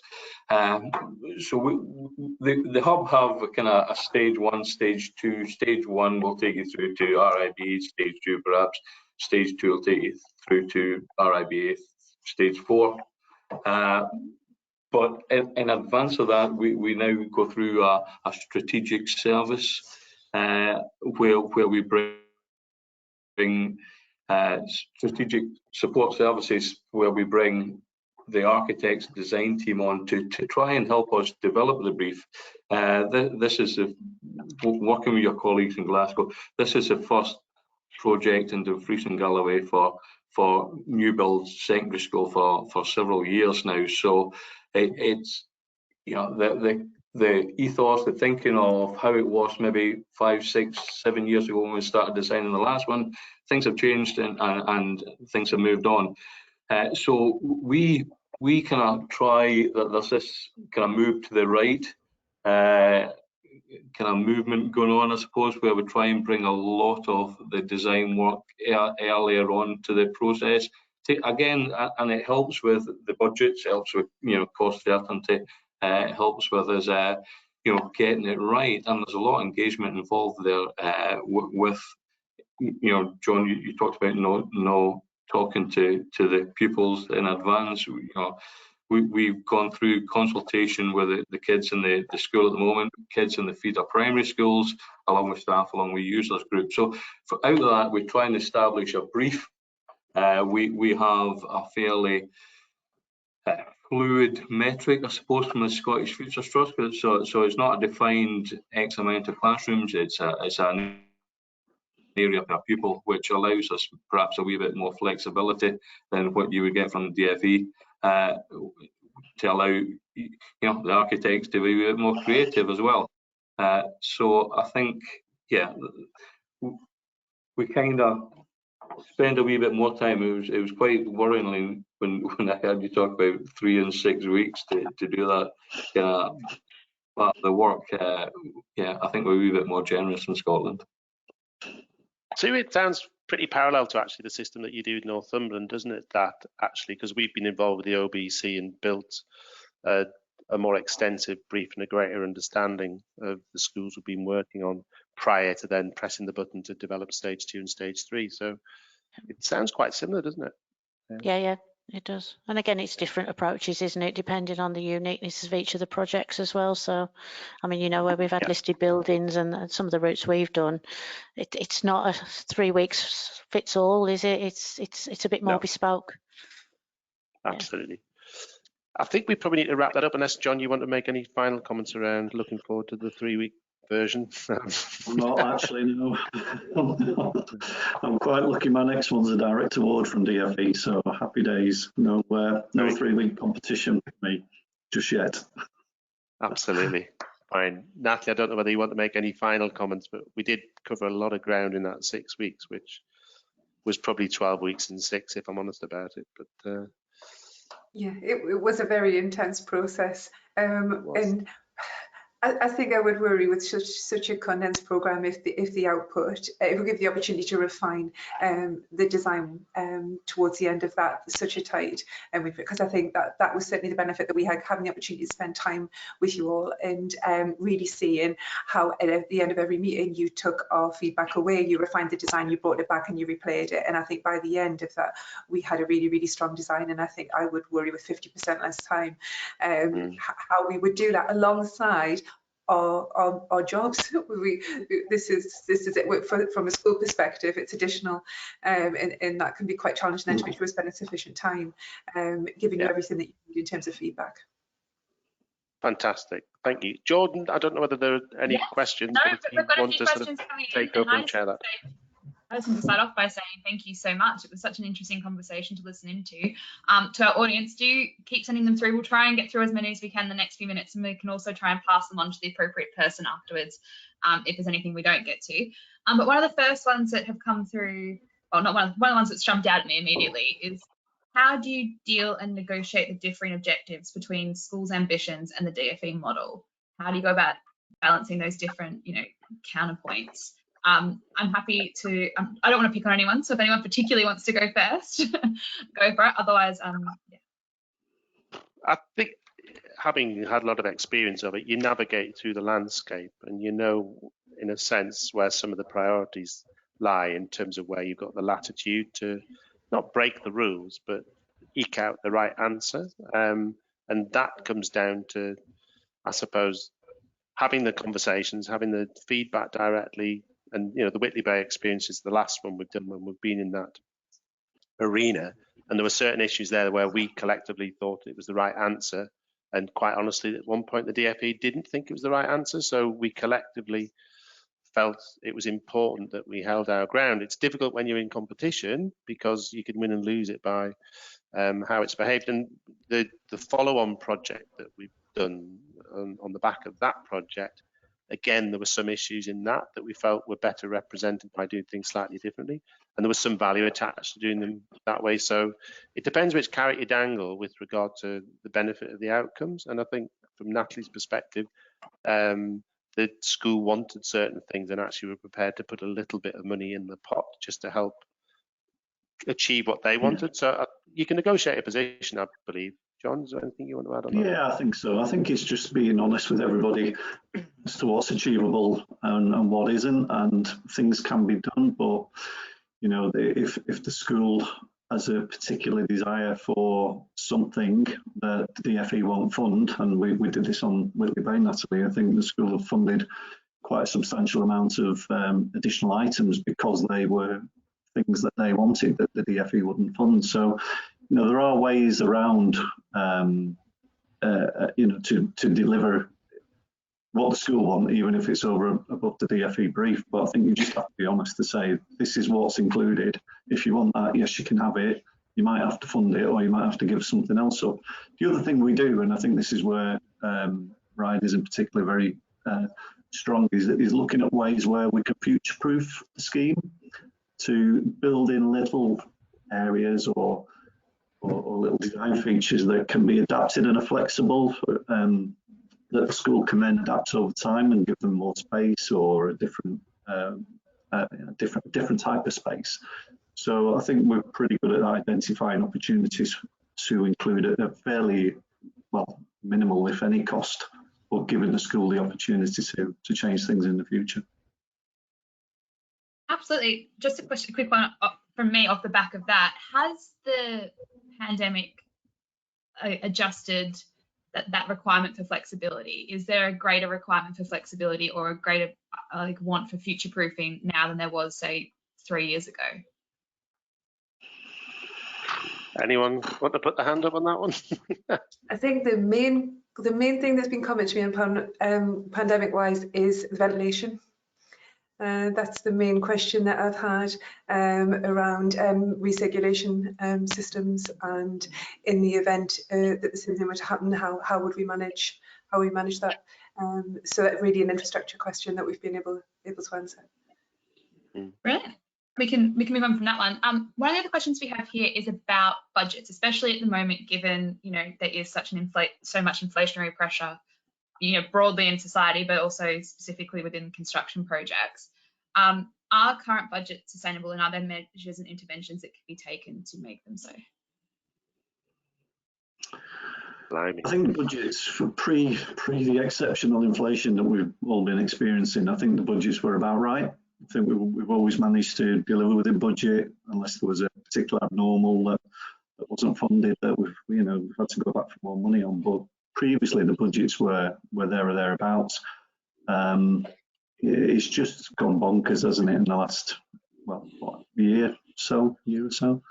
So the hub have kind of a stage 1, stage 2. Stage 1 will take you through to RIB, stage 2 perhaps, stage 2 will take you through to RIBA, stage 4. But in advance of that, we now go through a strategic service where we bring strategic support services, where we bring the architects design team on to try and help us develop the brief. This is working with your colleagues in Glasgow. This is the first project in Dumfries and Galloway for new build secondary school for several years now. So it's, you know, the ethos, the thinking of how it was maybe 5, 6, 7 years ago when we started designing the last one. Things have changed and things have moved on. So we kind of try that there's this kind of move to the right, kind of movement going on, I suppose, where we try and bring a lot of the design work earlier on to the process. Again, and it helps with the budgets, helps with, you know, cost certainty. It helps with us, you know, getting it right, and there's a lot of engagement involved there with, you know, John, you talked about talking to the pupils in advance. You know, we've gone through consultation with the kids in the school at the moment, kids in the feeder primary schools, along with staff, along with users groups. So out of that, we try and establish a brief. We have a fairly fluid metric, I suppose, from the Scottish Futures Trust. So it's not a defined X amount of classrooms. It's an area per pupil, which allows us perhaps a wee bit more flexibility than what you would get from the DFE, to allow, you know, the architects to be a bit more creative as well. So I think, yeah, we kind of spend a wee bit more time. It was quite worrying when I heard you talk about 3 and 6 weeks to do that part of the work. Yeah, I think we're a wee bit more generous in Scotland. So it sounds pretty parallel to actually the system that you do in Northumberland, doesn't it? That actually, because we've been involved with the OBC and built a more extensive brief and a greater understanding of the schools we've been working on prior to then pressing the button to develop stage 2 and stage 3. So it sounds quite similar, doesn't it? Yeah, it does. And again, it's different approaches, isn't it, depending on the uniqueness of each of the projects as well. So, I mean, you know, where we've had listed buildings and some of the routes we've done, it's not a 3 weeks fits all, is it? It's a bit more bespoke. Absolutely. I think we probably need to wrap that up, unless, John, you want to make any final comments around looking forward to the 3-week version. Not actually, no. I'm quite lucky. My next one's a direct award from DFE, so happy days. No 3-week competition with me just yet. Absolutely. Fine. Natalie, I don't know whether you want to make any final comments, but we did cover a lot of ground in that 6 weeks, which was probably 12 weeks and 6, if I'm honest about it. But yeah, it was a very intense process, and I think I would worry with such a condensed program if the output, if we give the opportunity to refine the design towards the end of that, such a tight, because I think that was certainly the benefit that we had, having the opportunity to spend time with you all and really seeing how at the end of every meeting you took our feedback away, you refined the design, you brought it back and you replayed it. And I think by the end of that, we had a really, really strong design. And I think I would worry with 50% less time how we would do that alongside our jobs. This is it from a school perspective. It's additional, and that can be quite challenging then to make sure we're spending sufficient time giving you everything that you need in terms of feedback. Fantastic, thank you, Jordan. I don't know whether there are any questions. No, but we've got a few questions coming in. Take over and share that. I just want to start off by saying thank you so much. It was such an interesting conversation to listen into. To our audience, do keep sending them through. We'll try and get through as many as we can in the next few minutes, and we can also try and pass them on to the appropriate person afterwards if there's anything we don't get to. But one of the first ones that have come through, or not one of the ones that's jumped out at me immediately, is how do you deal and negotiate the differing objectives between schools' ambitions and the DFE model? How do you go about balancing those different, counterpoints? I'm happy to, I don't want to pick on anyone, so if anyone particularly wants to go first, go for it. Otherwise, I think having had a lot of experience of it, you navigate through the landscape and you know, in a sense, where some of the priorities lie in terms of where you've got the latitude to not break the rules, but eke out the right answer. And that comes down to, I suppose, having the conversations, having the feedback directly. And, the Whitley Bay experience is the last one we've done when we've been in that arena. And there were certain issues there where we collectively thought it was the right answer. And quite honestly, at one point, the DFE didn't think it was the right answer. So we collectively felt it was important that we held our ground. It's difficult when you're in competition because you can win and lose it by how it's behaved. And the follow-on project that we've done on the back of that project, again, there were some issues in that we felt were better represented by doing things slightly differently. And there was some value attached to doing them that way. So it depends which carrot you dangle with regard to the benefit of the outcomes. And I think from Natalie's perspective, the school wanted certain things and actually were prepared to put a little bit of money in the pot just to help achieve what they wanted. So you can negotiate a position, I believe. John, is there anything you want to add on that? Yeah, I think so. I think it's just being honest with everybody as to what's achievable and what isn't, and things can be done. But if the school has a particular desire for something that the DFE won't fund, and we did this on Whitley Bay, Natalie, I think the school have funded quite a substantial amount of additional items because they were things that they wanted that the DFE wouldn't fund. So there are ways around, to deliver what the school want, even if it's above the DFE brief. But I think you just have to be honest to say, this is what's included. If you want that, yes, you can have it. You might have to fund it, or you might have to give something else up. The other thing we do, and I think this is where Ryder's in particular very strong, is looking at ways where we can future-proof the scheme to build in little areas or little design features that can be adapted and are flexible, that the school can then adapt over time and give them more space or a different different type of space. So I think we're pretty good at identifying opportunities to include a fairly, well, minimal, if any, cost, but giving the school the opportunity to change things in the future. Absolutely. Just a quick one from me off the back of that. Has the pandemic adjusted that requirement for flexibility? Is there a greater requirement for flexibility or a greater want for future proofing now than there was, say, 3 years ago? Anyone want to put the hand up on that one? I think the main thing that's been common to me on pandemic-wise is ventilation. That's the main question that I've had around recirculation systems, and in the event that something were to happen, how would we manage that? So that's really an infrastructure question that we've been able to answer. Brilliant. We can move on from that one. One of the other questions we have here is about budgets, especially at the moment, given there is so much inflationary pressure, broadly in society, but also specifically within construction projects. Are current budgets sustainable, and are there measures and interventions that could be taken to make them so? I think budgets for pre the exceptional inflation that we've all been experiencing, I think the budgets were about right. I think we've always managed to deliver within budget, unless there was a particular abnormal that wasn't funded that we've had to go back for more money on. But previously the budgets were there or thereabouts. It's just gone bonkers, hasn't it, in the last year or so,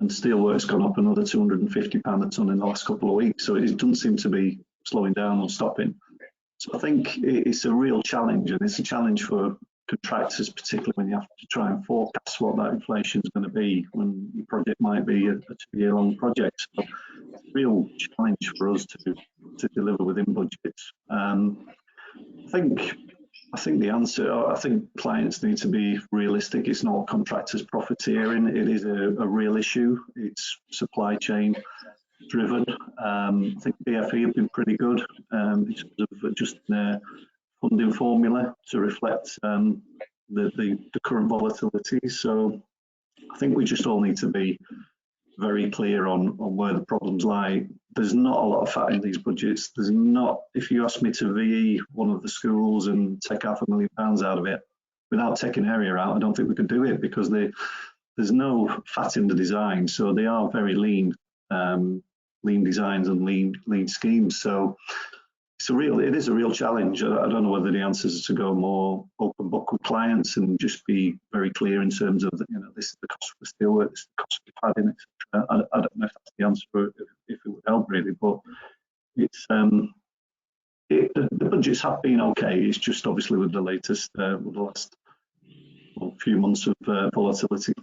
and steelwork's gone up another £250 a tonne in the last couple of weeks. So it doesn't seem to be slowing down or stopping. So I think it's a real challenge, and it's a challenge for contractors, particularly when you have to try and forecast what that inflation is going to be when your project might be a 2-year-long project. So it's a real challenge for us to deliver within budgets. I think the answer, I think clients need to be realistic. It's not contractors profiteering. It is a real issue. It's supply chain driven. I think BFE have been pretty good in terms of adjusting their funding formula to reflect the current volatility. So I think we just all need to be very clear on where the problems lie. There's not a lot of fat in these budgets. There's not, if you ask me to VE one of the schools and take £500,000 out of it without taking area out, I don't think we could do it, because there's no fat in the design. So they are very lean designs and lean schemes. So it is a real challenge. I don't know whether the answer is to go more open book with clients and just be very clear in terms of this is the cost for the steelwork, this is the cost of cladding, etc. I don't know if that's the answer, if it would help really, but it's the budgets have been okay. It's just obviously with the latest with the last few months of volatility.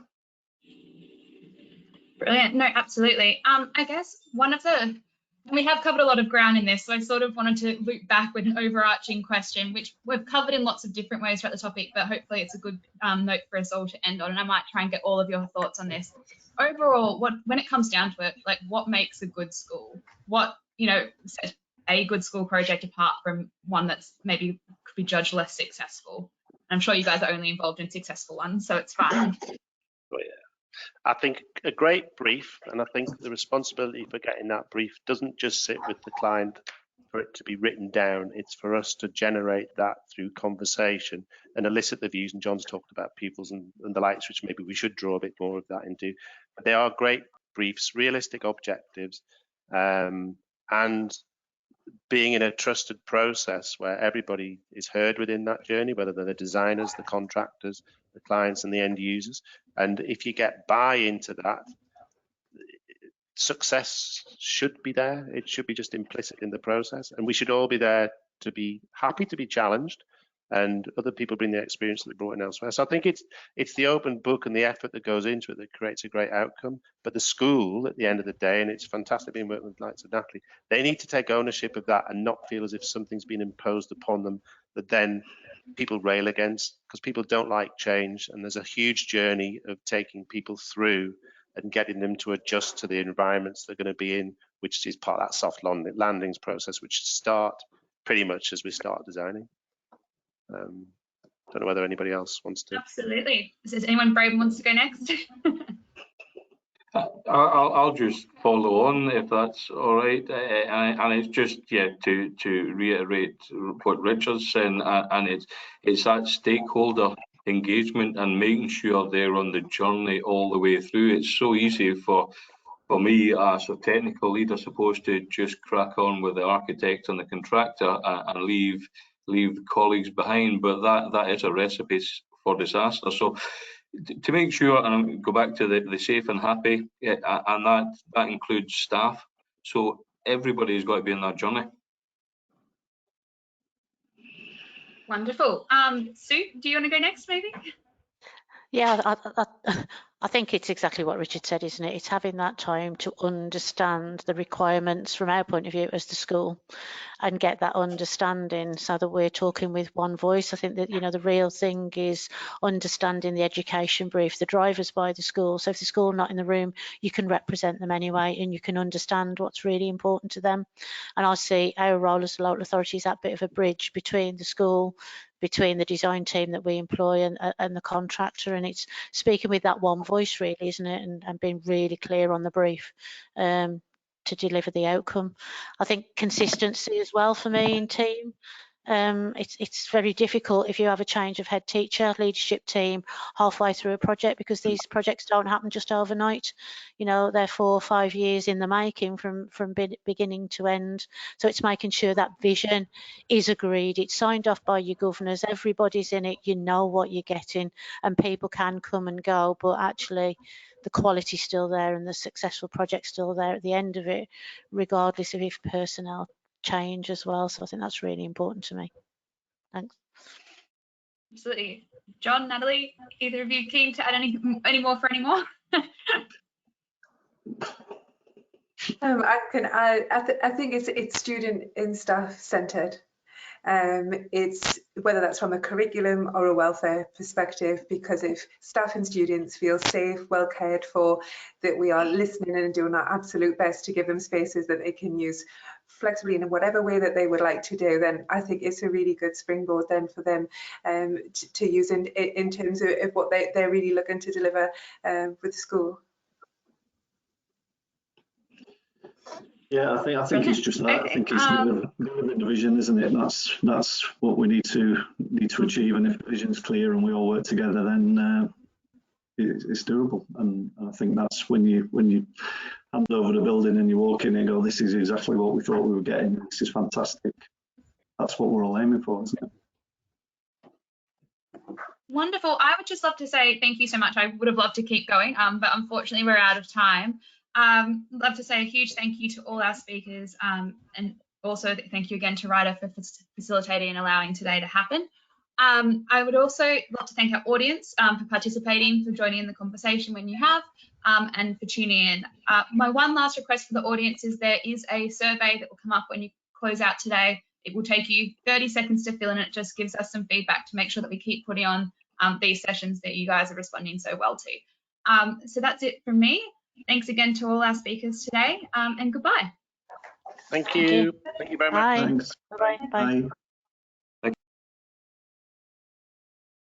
Brilliant. No, absolutely. I guess we have covered a lot of ground in this, so I sort of wanted to loop back with an overarching question, which we've covered in lots of different ways throughout the topic, but hopefully it's a good note for us all to end on, and I might try and get all of your thoughts on this. Overall, when it comes down to it, what makes a good school? What, sets a good school project apart from one that's maybe could be judged less successful? I'm sure you guys are only involved in successful ones, so it's fine. But yeah. I think a great brief, and I think the responsibility for getting that brief doesn't just sit with the client for it to be written down. It's for us to generate that through conversation and elicit the views. And John's talked about pupils and the likes, which maybe we should draw a bit more of that into. But they are great briefs, realistic objectives, and being in a trusted process where everybody is heard within that journey, whether they're the designers, the contractors, the clients and the end users. And if you get buy into that, success should be there. It should be just implicit in the process. And we should all be there to be happy to be challenged, and other people bring their experience that they brought in elsewhere. So I think it's the open book and the effort that goes into it that creates a great outcome. But the school, at the end of the day, and it's fantastic being working with likes of Natalie, they need to take ownership of that and not feel as if something's been imposed upon them that then people rail against, because people don't like change. And there's a huge journey of taking people through and getting them to adjust to the environments they're going to be in, which is part of that soft landings process, which start pretty much as we start designing. don't know whether anybody else wants to. Absolutely. Is anyone brave and wants to go next? I'll just follow on if that's all right, and it's just to reiterate what Richard's saying, and it's that stakeholder engagement and making sure they're on the journey all the way through. It's so easy for me as a technical lead, I suppose, to just crack on with the architect and the contractor and leave colleagues behind, but that is a recipe for disaster. So to make sure, and go back to the safe and happy, and that includes staff. So everybody's got to be in that journey. Wonderful. Sue, do you want to go next, maybe? Yeah, I think it's exactly what Richard said, isn't it? It's having that time to understand the requirements from our point of view as the school and get that understanding so that we're talking with one voice. I think that, you know, the real thing is understanding the education brief, the drivers by the school. So if the school not in the room, you can represent them anyway and you can understand what's really important to them. And I see our role as a local authority is that bit of a bridge between the school, between the design team that we employ and the contractor, and it's speaking with that one voice really, isn't it, and being really clear on the brief to deliver the outcome. I think consistency as well for me in team. It's very difficult if you have a change of head teacher, leadership team halfway through a project, because these projects don't happen just overnight. You know, they're 4 or 5 years in the making from beginning to end. So it's making sure that vision is agreed, it's signed off by your governors, everybody's in it, you know what you're getting, and people can come and go, but actually the quality's still there and the successful project's still there at the end of it, regardless of if personnel change as well. So I think that's really important to me. Thanks. Absolutely. John, Natalie, either of you keen to add any more for any more? I can add, I think it's student and staff centred. It's whether that's from a curriculum or a welfare perspective, because if staff and students feel safe, well cared for, that we are listening and doing our absolute best to give them spaces that they can use flexibly in whatever way that they would like to do, then I think it's a really good springboard then for them to use in terms of what they're really looking to deliver with the school. Yeah, I think it's just that. I think it's the vision, isn't it? That's what we need to achieve. And if the vision's clear and we all work together, then it's doable. And I think that's when you hand over the building and you walk in and go, this is exactly what we thought we were getting. This is fantastic. That's what we're all aiming for, isn't it? Wonderful. I would just love to say thank you so much. I would have loved to keep going, but unfortunately we're out of time. Love to say a huge thank you to all our speakers, and also thank you again to Ryder for facilitating and allowing today to happen. I would also love to thank our audience for participating, for joining in the conversation when you have, and for tuning in. My one last request for the audience is there is a survey that will come up when you close out today. It will take you 30 seconds to fill in. It just gives us some feedback to make sure that we keep putting on these sessions that you guys are responding so well to. So that's it from me. Thanks again to all our speakers today, and goodbye. Thank you. Thank you very much. Thanks. Bye-bye. Bye. Bye.